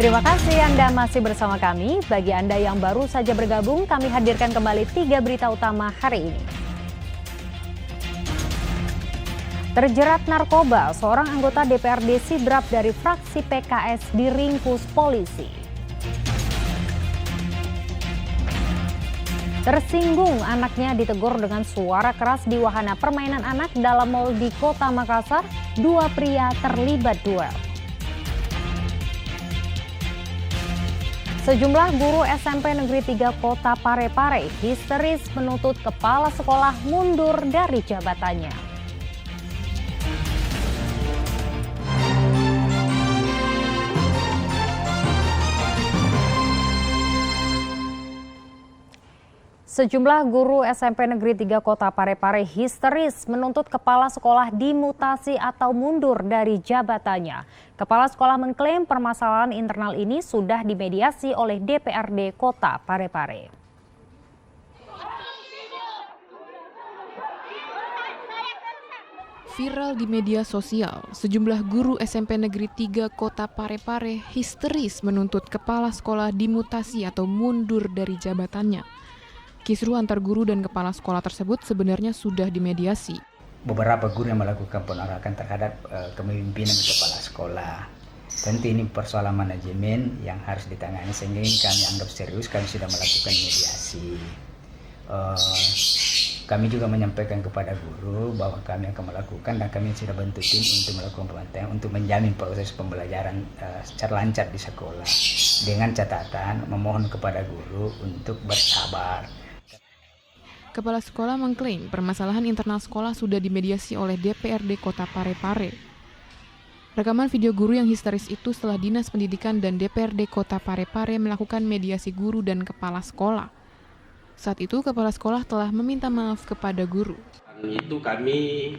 Terima kasih Anda masih bersama kami. Bagi Anda yang baru saja bergabung, kami hadirkan kembali 3 berita utama hari ini. Terjerat narkoba, seorang anggota DPRD Sidrap dari fraksi PKS diringkus polisi. Tersinggung anaknya ditegur dengan suara keras di wahana permainan anak dalam mal di Kota Makassar, 2 pria terlibat duel. Sejumlah guru SMP Negeri 3 Kota Parepare histeris menuntut kepala sekolah mundur dari jabatannya. Sejumlah guru SMP Negeri 3 Kota Parepare histeris menuntut kepala sekolah dimutasi atau mundur dari jabatannya. Kepala sekolah mengklaim permasalahan internal ini sudah dimediasi oleh DPRD Kota Parepare. Viral di media sosial, sejumlah guru SMP Negeri 3 Kota Parepare histeris menuntut kepala sekolah dimutasi atau mundur dari jabatannya. Kisruh antar guru dan kepala sekolah tersebut sebenarnya sudah dimediasi. Beberapa guru yang melakukan penolakan terhadap kepemimpinan kepala sekolah. Tentu ini persoalan manajemen yang harus ditangani sehingga ini kami anggap serius, kami sudah melakukan mediasi. Kami juga menyampaikan kepada guru bahwa kami akan melakukan dan kami sudah bentuk tim untuk melakukan pemantauan untuk menjamin proses pembelajaran secara lancar di sekolah. Dengan catatan memohon kepada guru untuk bersabar. Kepala sekolah mengklaim permasalahan internal sekolah sudah dimediasi oleh DPRD Kota Parepare. Rekaman video guru yang histeris itu setelah Dinas Pendidikan dan DPRD Kota Parepare melakukan mediasi guru dan kepala sekolah. Saat itu kepala sekolah telah meminta maaf kepada guru. Itu kami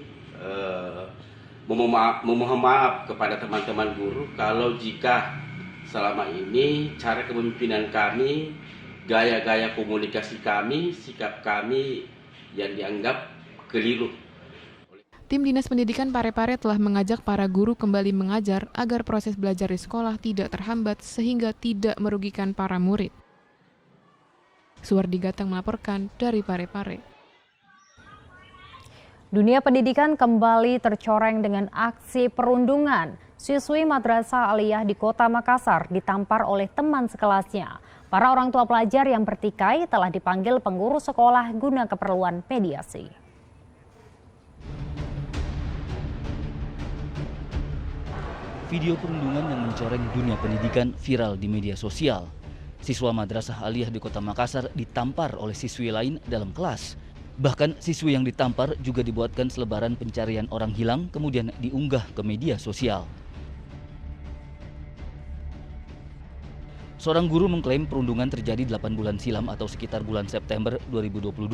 memohon maaf kepada teman-teman guru kalau jika selama ini cara kepemimpinan kami, gaya-gaya komunikasi kami, sikap kami yang dianggap keliru. Tim Dinas Pendidikan Parepare telah mengajak para guru kembali mengajar agar proses belajar di sekolah tidak terhambat sehingga tidak merugikan para murid. Suwardi Gatang melaporkan dari Parepare. Dunia pendidikan kembali tercoreng dengan aksi perundungan. Siswi Madrasah Aliyah di Kota Makassar ditampar oleh teman sekelasnya. Para orang tua pelajar yang bertikai telah dipanggil pengurus sekolah guna keperluan mediasi. Video perundungan yang mencoreng dunia pendidikan viral di media sosial. Siswa Madrasah Aliyah di Kota Makassar ditampar oleh siswi lain dalam kelas. Bahkan siswi yang ditampar juga dibuatkan selebaran pencarian orang hilang kemudian diunggah ke media sosial. Seorang guru mengklaim perundungan terjadi 8 bulan silam atau sekitar bulan September 2022.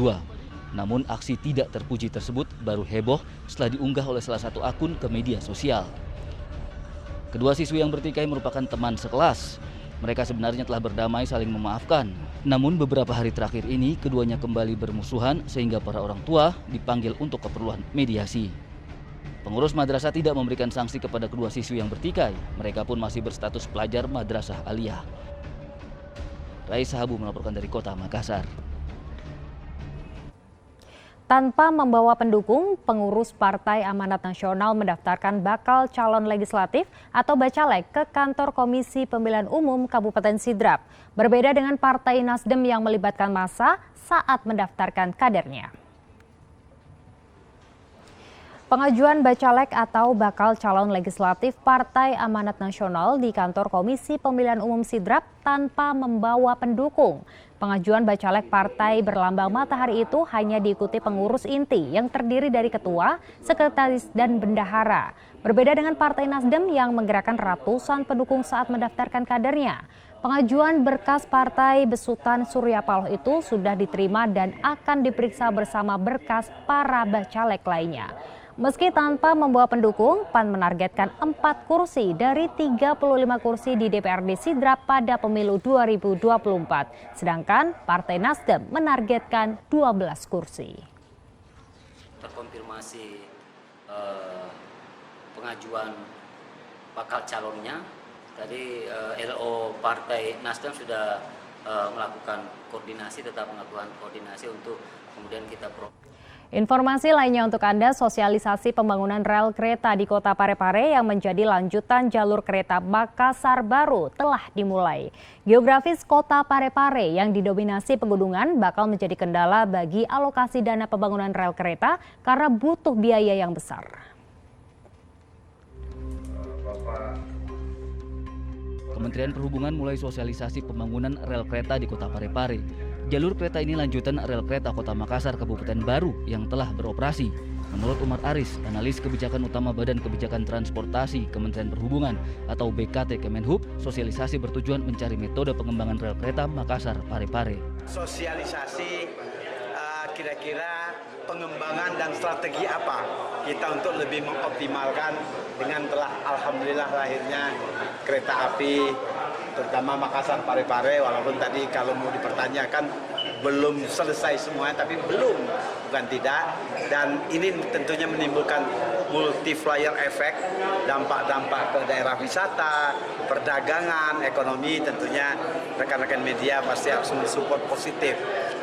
Namun aksi tidak terpuji tersebut baru heboh setelah diunggah oleh salah satu akun ke media sosial. Kedua siswi yang bertikai merupakan teman sekelas. Mereka sebenarnya telah berdamai saling memaafkan. Namun beberapa hari terakhir ini keduanya kembali bermusuhan sehingga para orang tua dipanggil untuk keperluan mediasi. Pengurus madrasah tidak memberikan sanksi kepada kedua siswi yang bertikai. Mereka pun masih berstatus pelajar Madrasah Aliyah. Raisa Habu melaporkan dari Kota Makassar. Tanpa membawa pendukung, pengurus Partai Amanat Nasional mendaftarkan bakal calon legislatif atau Bacalek ke kantor Komisi Pemilihan Umum Kabupaten Sidrap. Berbeda dengan Partai Nasdem yang melibatkan massa saat mendaftarkan kadernya. Pengajuan Bacalek atau bakal calon legislatif Partai Amanat Nasional di kantor Komisi Pemilihan Umum Sidrap tanpa membawa pendukung. Pengajuan Bacalek partai berlambang matahari itu hanya diikuti pengurus inti yang terdiri dari ketua, sekretaris, dan bendahara. Berbeda dengan Partai Nasdem yang menggerakkan ratusan pendukung saat mendaftarkan kadernya. Pengajuan berkas Partai Besutan Surya Paloh itu sudah diterima dan akan diperiksa bersama berkas para bacalek lainnya. Meski tanpa membawa pendukung, PAN menargetkan 4 kursi dari 35 kursi di DPRD Sidrap pada pemilu 2024. Sedangkan Partai Nasdem menargetkan 12 kursi. Terkonfirmasi pengajuan bakal calonnya Tadi LO Partai Nasdem sudah melakukan koordinasi, tetap melakukan koordinasi untuk kemudian kita Informasi lainnya untuk Anda, sosialisasi pembangunan rel kereta di Kota Parepare yang menjadi lanjutan jalur kereta Makassar baru telah dimulai. Geografis Kota Parepare yang didominasi pegunungan bakal menjadi kendala bagi alokasi dana pembangunan rel kereta karena butuh biaya yang besar. Kementerian Perhubungan mulai sosialisasi pembangunan rel kereta di Kota Parepare. Jalur kereta ini lanjutan rel kereta Kota Makassar Kabupaten Baru yang telah beroperasi. Menurut Umar Aris, analis kebijakan utama Badan Kebijakan Transportasi Kementerian Perhubungan atau BKT Kemenhub, sosialisasi bertujuan mencari metode pengembangan rel kereta Makassar Parepare. Sosialisasi kira-kira pengembangan dan strategi apa kita untuk lebih mengoptimalkan dengan telah alhamdulillah lahirnya kereta api terutama Makassar Parepare, walaupun tadi kalau mau dipertanyakan belum selesai semuanya, tapi bukan tidak, dan ini tentunya menimbulkan multiplier effect, dampak-dampak ke daerah wisata, perdagangan, ekonomi, tentunya rekan-rekan media pasti harus mensupport positif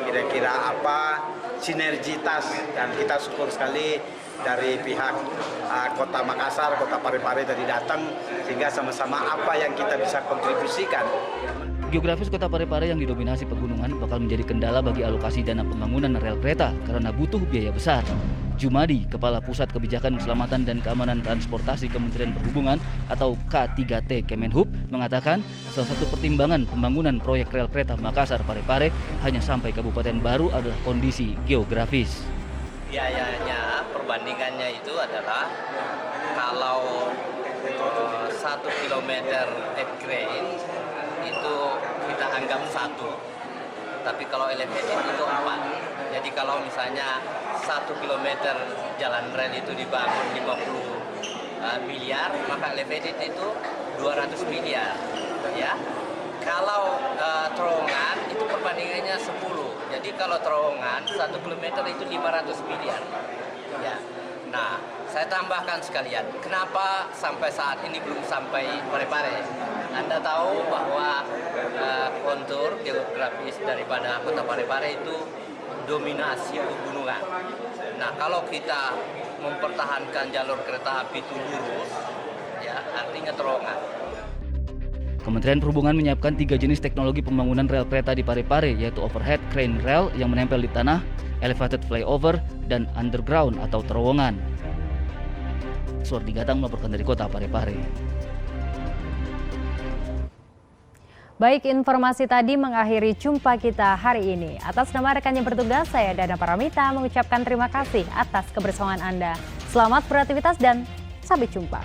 kira-kira apa sinergitas, dan kita syukur sekali dari pihak Kota Makassar, Kota Parepare tadi datang, sehingga sama-sama apa yang kita bisa kontribusikan. Geografis Kota Parepare yang didominasi pegunungan bakal menjadi kendala bagi alokasi dana pembangunan rel kereta karena butuh biaya besar. Jumadi, Kepala Pusat Kebijakan Keselamatan dan Keamanan Transportasi Kementerian Perhubungan atau K3T Kemenhub mengatakan salah satu pertimbangan pembangunan proyek rel kereta Makassar Parepare hanya sampai Kabupaten Baru adalah kondisi geografis. Biayanya perbandingannya itu adalah kalau 1 kilometer upgrade itu kita anggap 1, tapi kalau elevated itu 4. Jadi kalau misalnya 1 kilometer jalan rel itu dibangun 50 miliar, maka elevated itu 200 miliar, ya. Kalau terowongan itu perbandingannya 10. Jadi kalau terowongan 1 kilometer itu 500 miliar. Ya. Nah, saya tambahkan sekalian, kenapa sampai saat ini belum sampai Parepare? Anda tahu bahwa kontur geografis daripada Kota Parepare itu dominasi pegunungan. Nah, kalau kita mempertahankan jalur kereta api itu lurus, ya artinya terowongan. Kementerian Perhubungan menyiapkan 3 jenis teknologi pembangunan rel kereta di Parepare, yaitu overhead crane rail yang menempel di tanah, elevated flyover, dan underground atau terowongan. Suardi Gatang melaporkan dari Kota Parepare. Baik, informasi tadi mengakhiri jumpa kita hari ini. Atas nama rekan yang bertugas, saya Dana Paramita mengucapkan terima kasih atas kebersamaan Anda. Selamat beraktivitas dan sampai jumpa.